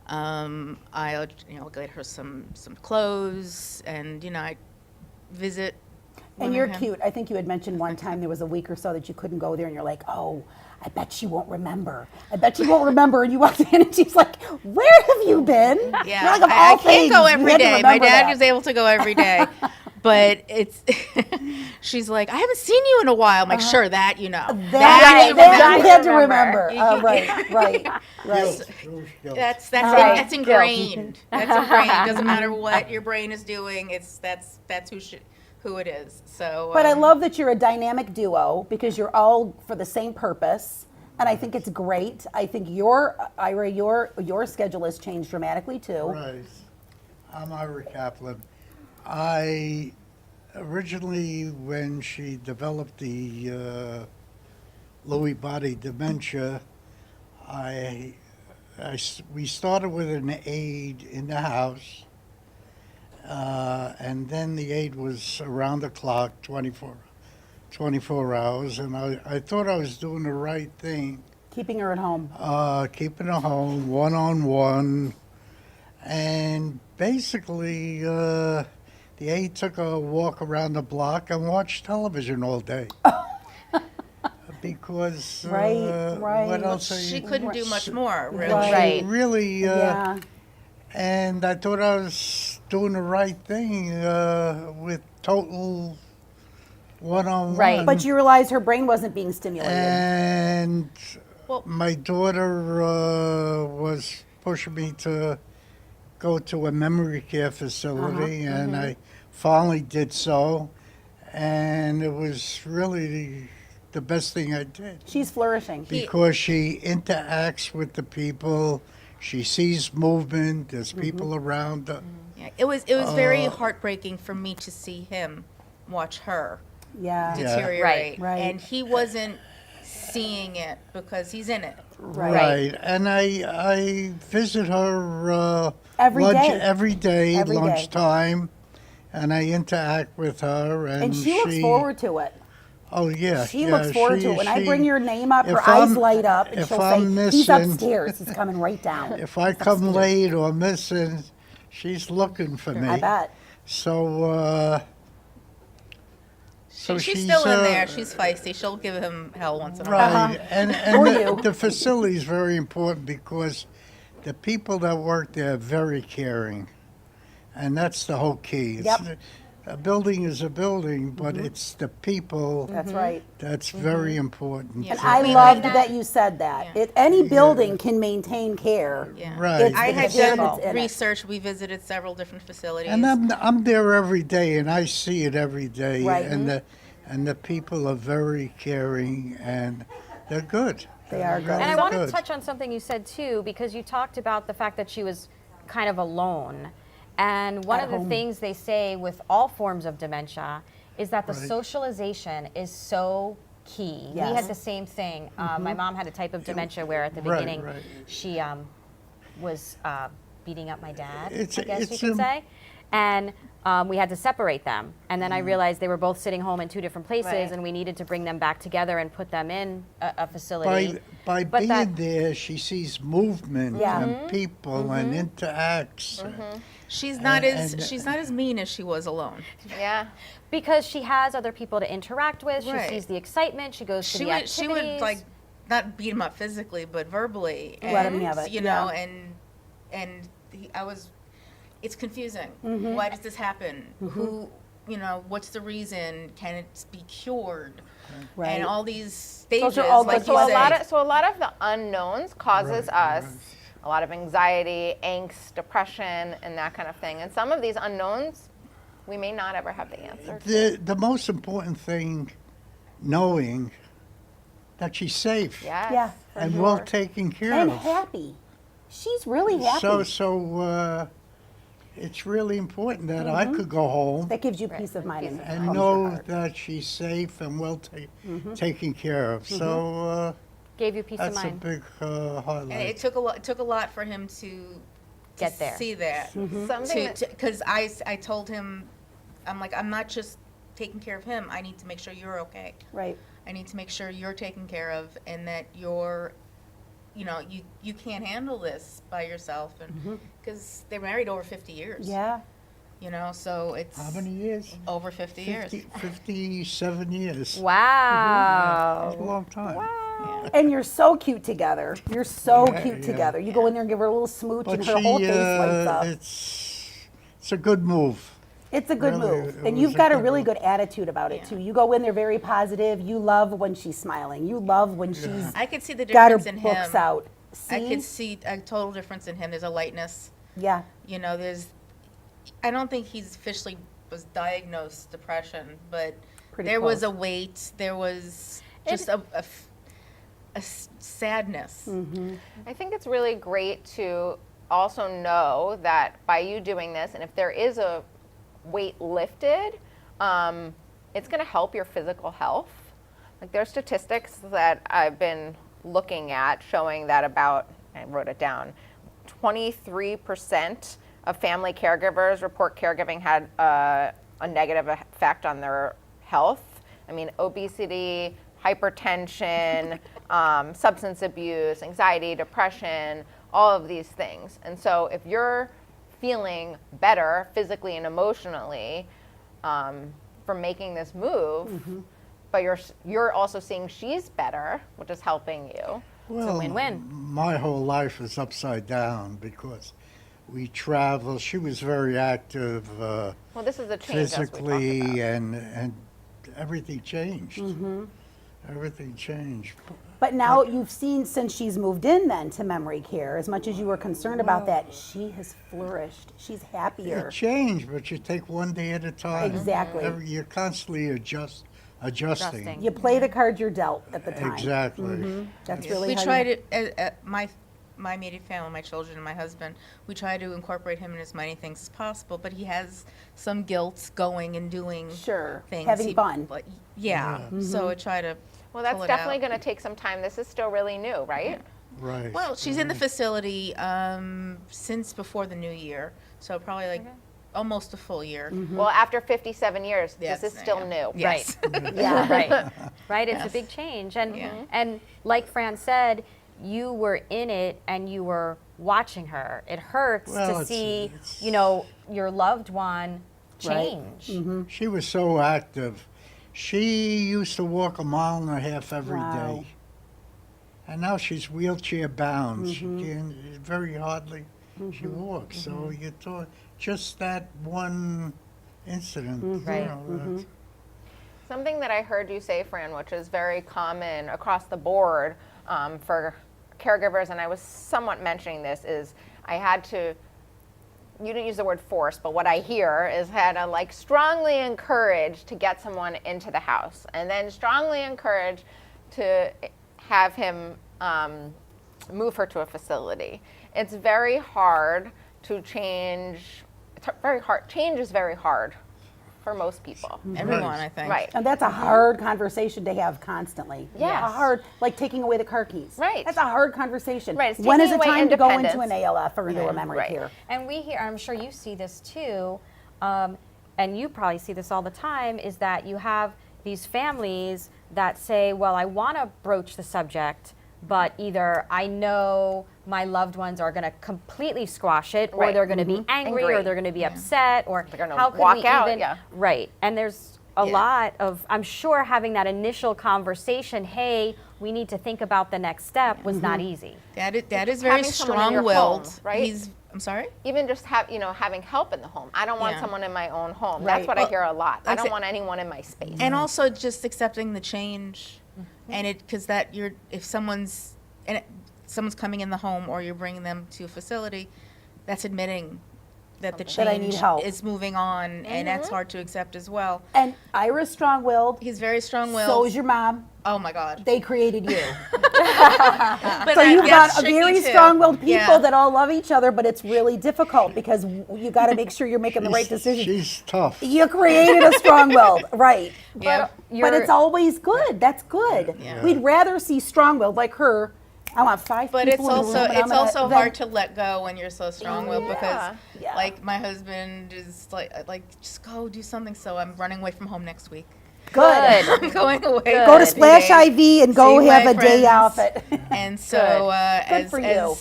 I'll get her some clothes, and I visit. And you're cute. I think you had mentioned one time there was a week or so that you couldn't go there, and you're like, oh, I bet she won't remember. And you walked in, and she's like, where have you been? Yeah, You're like, of I all can't things, go you every had to day. My remember dad that. was able to go every day. But it's, she's like, I haven't seen you in a while. I'm like, sure, that you know. That you had to remember. remember. Right. That's ingrained. That's ingrained. It doesn't matter what your brain is doing. That's who it is. So. But I love that you're a dynamic duo because you're all for the same purpose. And I think it's great. I think your schedule has changed dramatically too. Right. I'm Ira Kaplan. I originally, when she developed the Lewy body dementia, we started with an aide in the house, and then the aide was around the clock, 24 hours, and I thought I was doing the right thing. Keeping her at home. Keeping her home, one-on-one, and basically, the aide took a walk around the block and watched television all day. Because right. what else? She couldn't do much more, really. Right. Really, Yeah. and I thought I was doing the right thing with total one-on-one. Right. But you realized her brain wasn't being stimulated. And Well- my daughter was pushing me to go to a memory care facility, and I finally did so, and it was really the best thing I did. She's flourishing. Because she interacts with the people, she sees movement, there's people around her. Yeah, it was very heartbreaking for me to see him watch her Yeah. deteriorate, Right. and he wasn't seeing it because he's in it. Right. And I visit her Every day. every day, Every day. lunchtime, and I interact with her. And she looks forward to it. Oh, yeah. She yeah, looks forward to it. When I bring your name up, her if eyes I'm- light up, and if she'll I'm say, he's missing- upstairs. He's coming right down. If I come late or missing, she's looking for me. I bet. So, She's still in there. She's feisty. She'll give him hell once in a while. right. And Or you. the facility is very important because the people that work there are very caring. And that's the whole key. Yep. A building is a building, but it's the people That's right. that's very important. Yeah. And So I we loved made that you said that. Yeah. Any building can maintain care. Yeah. Right. It's I the had people done in it. research. We visited several different facilities. And I'm there every day, and I see it every day. Right. And the people are very caring, and they're good. They are good. And I Very want to good. touch on something you said too, because you talked about the fact that she was kind of alone. And one At of the home. things they say with all forms of dementia is that the Right. socialization is so key. We Yes. had the same thing. My mom had a type of dementia where at the Right, beginning right. she was beating up my dad, It's- I guess you it's could im- say. And we had to separate them. And then I realized they were both sitting home in two different places, Right. and we needed to bring them back together and put them in a facility. By But being that- there, she sees movement Yeah. and people and interacts. She's not as mean as she was alone. Yeah. Because she has other people to interact with, she Right. sees the excitement, she goes to the activities. She would like not beat him up physically, but verbally. Let him and, have it, You yeah. know, it's confusing. Why does this happen? Who, what's the reason? Can it be cured? Right. And all these stages, Those are all like good you So a say. lot of the unknowns causes Right, us a lot of anxiety, angst, depression, and that kind of thing. And some of these unknowns, we may not ever have the answer to. The most important thing, knowing that she's safe Yes, Yeah. for and sure. well taken care And of. happy. She's really happy. So it's really important that I could go home that gives you peace of mind and and calms your know heart. that she's safe and well taken care of. So Gave you peace of that's a mind. big And highlight. it took a lot for him to Get there. see that. Something that- Because I told him, I'm like, I'm not just taking care of him. I need to make sure you're okay. Right. I need to make sure you're taken care of and that you're, you can't handle this by yourself. And because they're married over 50 years. Yeah. So it's How many years? over 50 years. 57 years. Wow. That's a long time. And you're so cute together. You're so Yeah, cute yeah. together. You go in there and give her a little smooch, But and her whole face lights up. it's a good move. It's a good really, move. it And was you've a got a good really move. good attitude about it, Yeah. too. You go in there very positive. You love when she's smiling. You love when she's I could see the got her difference in books him. out. I See? could see a total difference in him. There's a lightness. Yeah. I don't think he's officially was diagnosed depression, but Pretty there was close. a weight. There was just a sadness. I think it's really great to also know that by you doing this, and if there is a weight lifted, it's going to help your physical health. Like there's statistics that I've been looking at showing that I wrote it down, 23% of family caregivers report caregiving had a negative effect on their health. I mean, obesity, hypertension, substance abuse, anxiety, depression, all of these things. And so if you're feeling better physically and emotionally from making this move, but you're also seeing she's better, which is helping you. Well, win-win. my whole life is upside down because we travel. She was very active Well, this is a change as we talked physically, about. and everything changed. Everything changed. But now you've seen since she's moved in then to memory care, as much as you were concerned about that, she has flourished. She's happier. It changed, but you take one day at a time. Exactly. You're constantly adjusting. You play the cards you're dealt at the time. Exactly. That's really We how try you, to, my immediate family, my children and my husband, we try to incorporate him in as many things as possible, but he has some guilt going and doing Sure, things. having fun. Like, yeah, so I try to Well, that's pull it definitely out. going to take some time. This is still really new, right? Right. Well, she's in the facility since before the new year, so probably like almost a full year. Well, after 57 years, Yes, this is still yeah. new. Yes. yeah. Right. Right. It's a Yes. big change. And Yeah. and like Fran said, you were in it and you were watching her. It hurts Well, to it's- see, it's- your loved one change. She was so active. She used to walk 1.5 miles every day, Wow. and now she's wheelchair bound. She can very hardly she walks. So you thought just that one incident. Right. That- Something that I heard you say, Fran, which is very common across the board for caregivers, and I was somewhat mentioning this, is I had to, you didn't use the word force, but what I hear is had to like strongly encourage to get someone into the house, and then strongly encourage to have him move her to a facility. It's very hard to change. It's very hard. Change is very hard for most people. Everyone, I think. Right. And that's a hard conversation to have constantly. Yes. A hard, like taking away the car keys. Right. That's a hard conversation. Right, it's When is taking it away time to go into independence. an ALF or into a memory Right. care? And we hear, I'm sure you see this too, and you probably see this all the time, is that you have these families that say, well, I want to broach the subject, but either I know my loved ones are going to completely squash it, or Right. they're going to be angry, or they're going to be upset, or They're gonna how can walk we out, even, yeah. right? And there's a lot of, I'm sure having that initial conversation, hey, we need to think about the next step, was not easy. Dad is very Having someone in your strong-willed. home, right? I'm sorry? Even just having help in the home. I don't want Yeah. someone in my own home. Right. That's what I hear a lot. I like I don't said- want anyone in my space. And also just accepting the change, and because if someone's coming in the home or you're bringing them to a facility, that's admitting that the That I need change help. is moving on, and that's hard to accept as well. And Ira's strong-willed. He's very strong-willed. So is your mom. Oh my God. They created you. But So you've that's got a tricky, very too. strong-willed people Yeah. that all love each other, but it's really difficult because you got to make sure you're making the right decision. She's tough. You created a strong-willed, right? Yeah. But it's always good. That's good. Yeah. We'd rather see strong-willed like her. I want 5 But people it's in the room, also and I'm it's gonna- also then- hard to let go when you're so strong-willed Yeah. because, Yeah. like, my husband is like just go do something. So I'm running away from home next week. Good. I'm going away. Go for to 3 Splash days, IV and go see have my a day friends. off it. And so Good for you.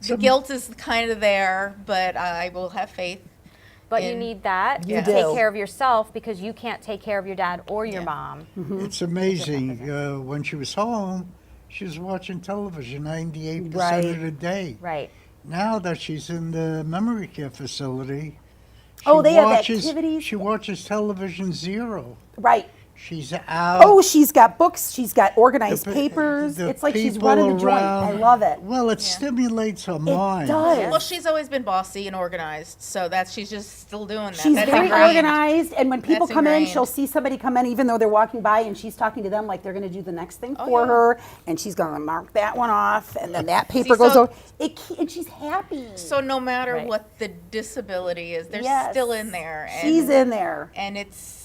the guilt is kind of there, but I will have faith. But you in- need that You to do. take care of yourself, because you can't take care of your dad or your Yeah. mom. It's amazing. When she was home, she was watching television 98% Right. of the day. Right. Now that she's in the memory care facility, Oh, they have watches, activities? She watches television zero. Right. She's out. Oh, she's got books. She's got organized The pe- papers. the It's like she's people running the joint. I around- love it. Well, it stimulates her It mind. does. Well, she's always been bossy and organized, so she's just still doing that. She's That's very ingrained. organized, and when people That's come in, ingrained. she'll see somebody come in, even though they're walking by, and she's talking to them like they're going to do the next thing for yeah. her, and she's going to mark that one off, and then that paper See, goes so- over. And she's happy. So no matter Right. what the disability is, they're Yes. still in there. And, She's in there. and it's,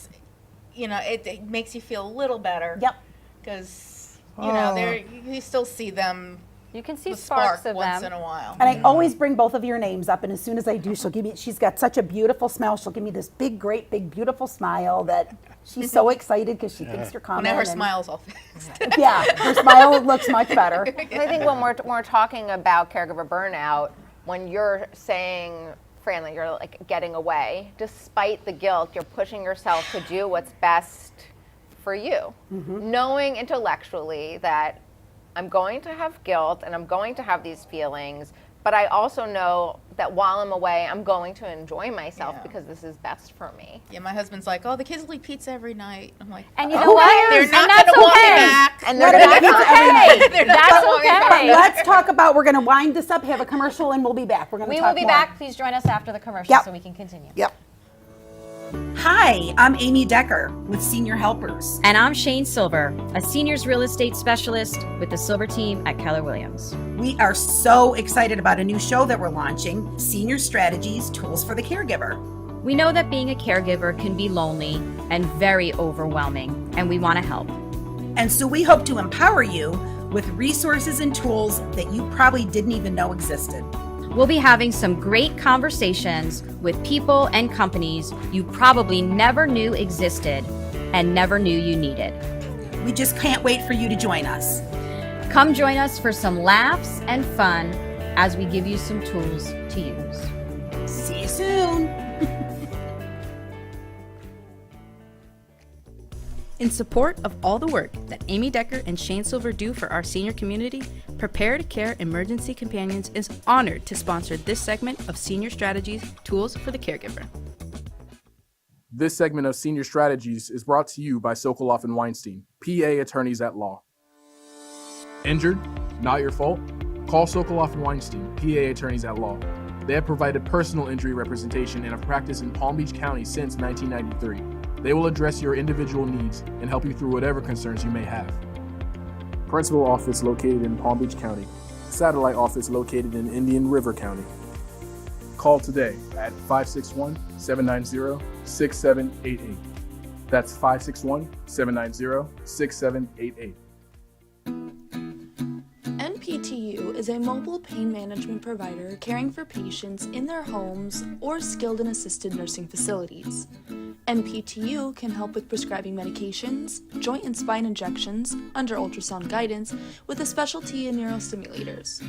it makes you feel a little better. Yep. Because Oh. you still see them You can see with sparks spark of once them. in a while. And I always bring both of your names up, and as soon as I do, she's got such a beautiful smile. She'll give me this big, great, big, beautiful smile that she's so excited because she thinks you're coming. Now her and- smile's all fixed. Yeah, her smile looks much better. I think when we're talking about caregiver burnout, when you're saying, Fran, that you're like getting away, despite the guilt, you're pushing yourself to do what's best for you, knowing intellectually that I'm going to have guilt and I'm going to have these feelings, but I also know that while I'm away, I'm going to enjoy myself Yeah. because this is best for me. Yeah, my husband's like, oh, the kids will eat pizza every night. I'm like, And you Who know what? cares? they're not And that's going to want me okay. back. And Let they're them gonna eat have pizza every night. They're not That's gonna want me back. okay. Let's talk about, we're going to wind this up, have a commercial, and we'll be back. We're going to We talk will be more. back. Please join us after the commercial Yep. so we can continue. Yep. Hi, I'm Amy Decker with Senior Helpers. And I'm Shane Silver, a seniors real estate specialist with the Silver team at Keller Williams. We are so excited about a new show that we're launching, Senior Strategies, Tools for the Caregiver. We know that being a caregiver can be lonely and very overwhelming, and we want to help. And so we hope to empower you with resources and tools that you probably didn't even know existed. We'll be having some great conversations with people and companies you probably never knew existed and never knew you needed. We just can't wait for you to join us. Come join us for some laughs and fun as we give you some tools to use. See you soon. In support of all the work that Amy Decker and Shane Silver do for our senior community, Prepare to Care Emergency Companions is honored to sponsor this segment of Senior Strategies, Tools for the Caregiver. This segment of Senior Strategies is brought to you by Sokoloff and Weinstein, PA attorneys at law. Injured? Not your fault? Call Sokoloff and Weinstein, PA attorneys at law. They have provided personal injury representation and have practiced in Palm Beach County since 1993. They will address your individual needs and help you through whatever concerns you may have. Principal office located in Palm Beach County. Satellite office located in Indian River County. Call today at 561-790-6788. That's 561-790-6788. NPTU is a mobile pain management provider caring for patients in their homes or skilled and assisted nursing facilities. NPTU can help with prescribing medications, joint and spine injections under ultrasound guidance with a specialty in neurostimulators.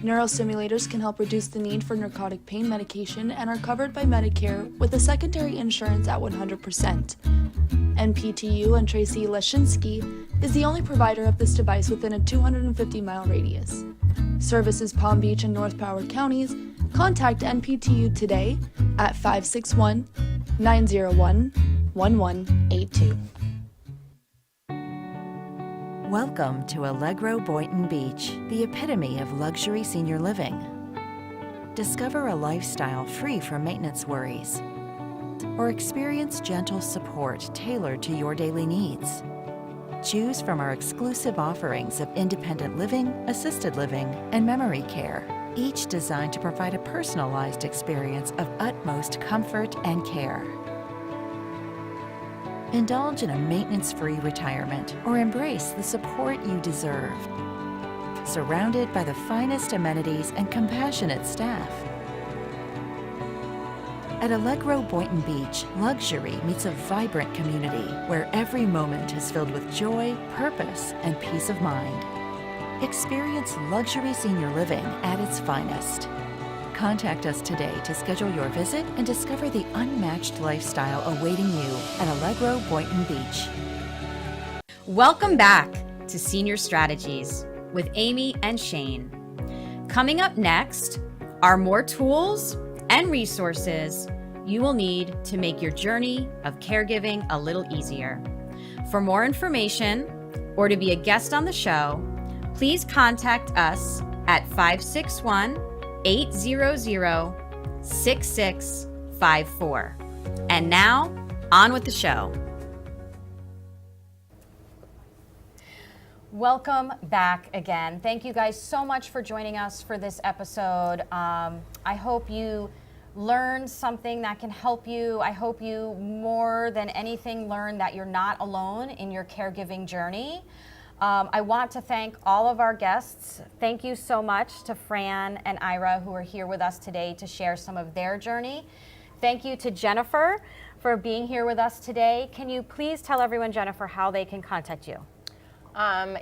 Neurostimulators can help reduce the need for narcotic pain medication and are covered by Medicare with a secondary insurance at 100%. NPTU and Tracy Leshinsky is the only provider of this device within a 250-mile radius. Services Palm Beach and North Broward counties. Contact NPTU today at 561-901-1182. Welcome to Allegro Boynton Beach, the epitome of luxury senior living. Discover a lifestyle free from maintenance worries, or experience gentle support tailored to your daily needs. Choose from our exclusive offerings of independent living, assisted living, and memory care, each designed to provide a personalized experience of utmost comfort and care. Indulge in a maintenance-free retirement or embrace the support you deserve. Surrounded by the finest amenities and compassionate staff. At Allegro Boynton Beach, luxury meets a vibrant community where every moment is filled with joy, purpose, and peace of mind. Experience luxury senior living at its finest. Contact us today to schedule your visit and discover the unmatched lifestyle awaiting you at Allegro Boynton Beach. Welcome back to Senior Strategies with Amy and Shane. Coming up next are more tools and resources you will need to make your journey of caregiving a little easier. For more information or to be a guest on the show, please contact us at 561-800-6654. And now, on with the show. Welcome back again. Thank you guys so much for joining us for this episode. I hope you learned something that can help you. I hope you, more than anything, learn that you're not alone in your caregiving journey. I want to thank all of our guests. Thank you so much to Fran and Ira, who are here with us today to share some of their journey. Thank you to Jennifer for being here with us today. Can you please tell everyone, Jennifer, how they can contact you?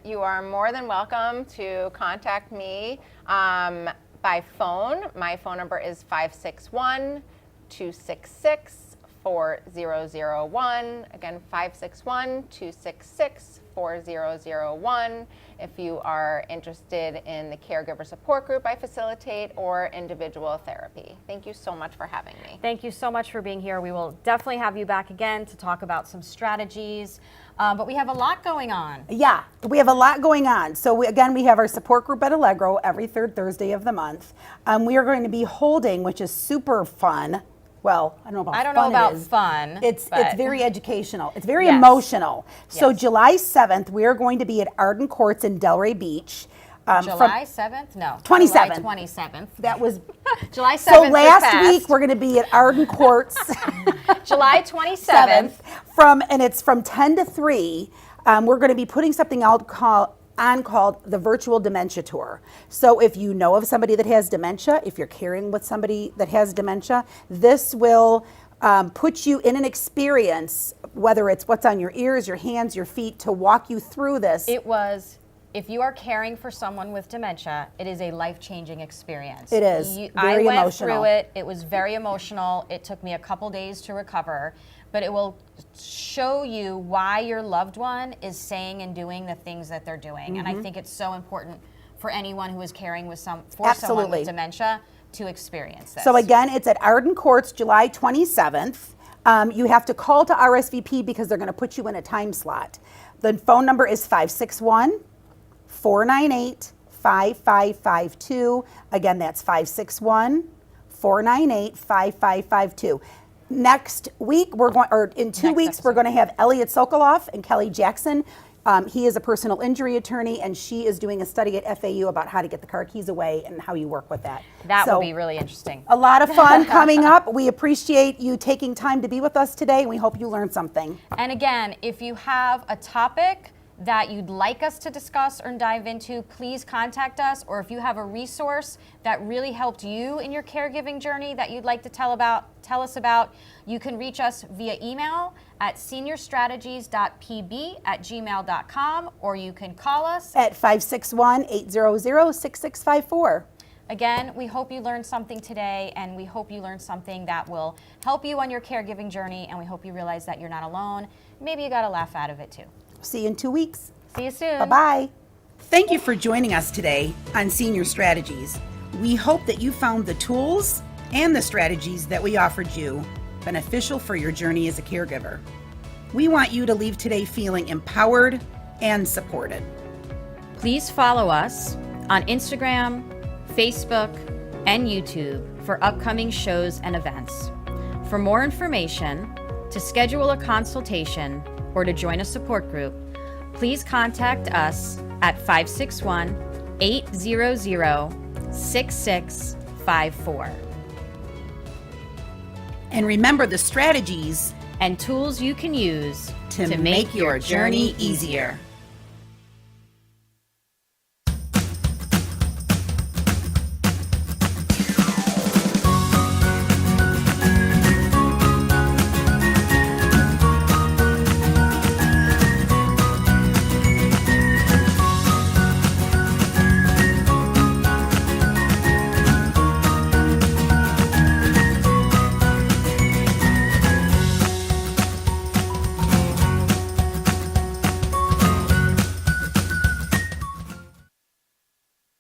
You are more than welcome to contact me by phone. My phone number is 561-266-4001. Again, 561-266-4001. If you are interested in the caregiver support group I facilitate or individual therapy. Thank you so much for having me. Thank you so much for being here. We will definitely have you back again to talk about some strategies. But we have a lot going on. Yeah, we have a lot going on. So we have our support group at Allegro every third Thursday of the month. We are going to be holding, which is super fun. Well, I don't know about fun. It's very educational. It's very emotional. So July 7th, we are going to be at Arden Courts in Delray Beach. July 7th? No. 27th. July 27th. That was July 7th. So last week we're going to be at Arden Courts. July 27th. It's from 10 to 3. We're going to be putting something out called the Virtual Dementia Tour. So if you know of somebody that has dementia, if you're caring with somebody that has dementia, this will put you in an experience, whether it's what's on your ears, your hands, your feet, to walk you through this. If you are caring for someone with dementia, it is a life-changing experience. It is. I went through it. It was very emotional. It took me a couple days to recover, but it will show you why your loved one is saying and doing the things that they're doing. Mm-hmm. And I think it's so important for anyone who is caring with someone with dementia to experience this. So again, it's at Arden Courts, July 27th. You have to call to RSVP because they're going to put you in a time slot. The phone number is 561-498-5552. Again, that's 561-498-5552. Next week, in 2 weeks, we're going to have Elliot Sokoloff and Kelly Jackson. He is a personal injury attorney, and she is doing a study at FAU about how to get the car keys away and how you work with that. That will be really interesting. A lot of fun coming up. We appreciate you taking time to be with us today, and we hope you learned something. And again, if you have a topic that you'd like us to discuss or dive into, please contact us. Or if you have a resource that really helped you in your caregiving journey that you'd like to tell us about, you can reach us via email at seniorstrategies.pb@gmail.com, or you can call us At 561-800-6654. Again, we hope you learned something today, and we hope you learned something that will help you on your caregiving journey, and we hope you realize that you're not alone. Maybe you got a laugh out of it too. See you in 2 weeks. See you soon. Bye-bye. Thank you for joining us today on Senior Strategies. We hope that you found the tools and the strategies that we offered you beneficial for your journey as a caregiver. We want you to leave today feeling empowered and supported. Please follow us on Instagram, Facebook, and YouTube for upcoming shows and events. For more information, to schedule a consultation, or to join a support group, please contact us at 561-800-6654. And remember the strategies And tools you can use to make your journey easier.